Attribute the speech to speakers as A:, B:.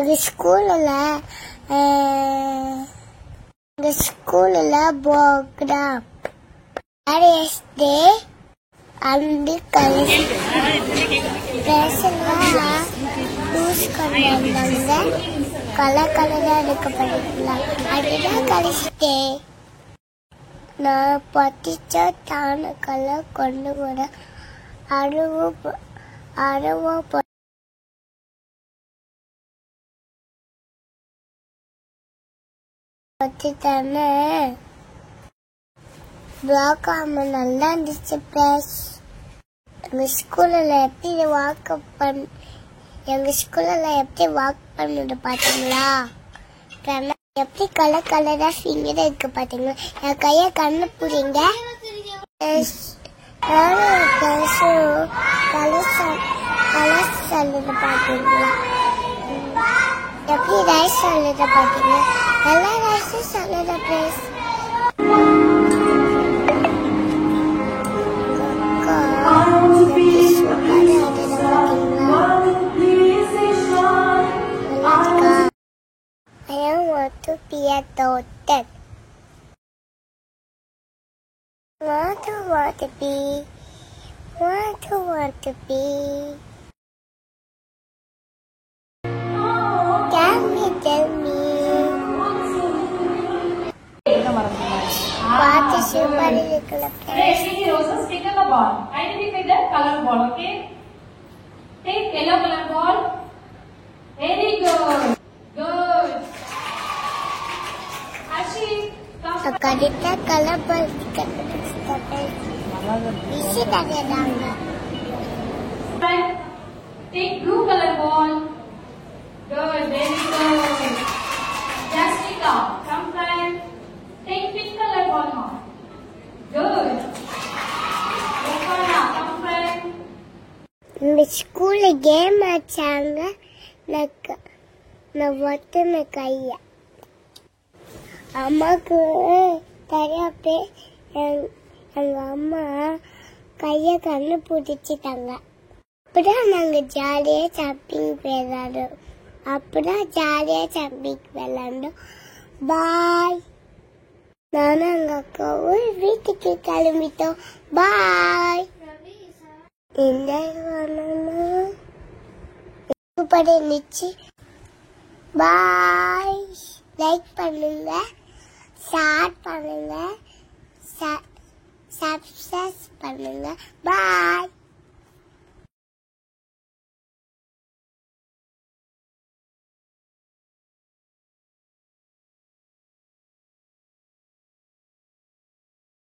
A: எங்க ஸ்கூல்ல program day and colours பேசலாம் லூஸ் கொண்டு வந்தாங்க. கலர் கலரா இருக்க படிக்கலாம். அதுதான் கலர்ஸ் டே. நான் பத்திச்ச தான கலர் கொண்டு வர அருவா பத்தித்தானே ப்ரோக்ராம் நல்லா இருந்துச்சு. பிளஸ் எங்க ஸ்கூல்ல எப்படி வாக் பண்ணுது பாத்தீங்களா? எப்படி கலர் கலரா ஃபிங்கர் இருக்கு பாத்தீங்களா? என் கைய கண்ணு புரியுங்க. கலர் சொல்லுது பாத்தீங்களா? எப்படி ரைஸ் சொல்லுது பாத்தீங்களா? எல்லா ரைஸும் சொல்லுது. Plus to be adopted. Want to be. Tell me. What is your particular place?
B: Take roses, stick on the ball. Identify the color ball, okay? Take yellow color ball. Very good. Good.
A: Kadita color ball isi tadi ada.
B: Take blue color ball. Good, very good. Just stick out. Come friend. Take pink color ball now. Good. Come friend.
A: இந்த ஸ்கூல்ல game ஆச்சாங்க. நான் ஒத்தன கைய அம்மாக்கு தெரியாப்பே எங்க அம்மா கைய கண்ணு பிடிச்சிட்டாங்க. அப்பதான் நாங்க ஜாலியா ஜம்பிங் விளையாண்டோம். பாய். நானும் எங்க அக்காவும் வீட்டுக்கு கிளம்பிட்டோம். பாய். சூப்பர் இருந்துச்சு. பாய். லைக் பண்ணுங்க, ஷேர் பண்ணுங்க, சப்ஸ்கிரைப் பண்ணுங்க. பாய்.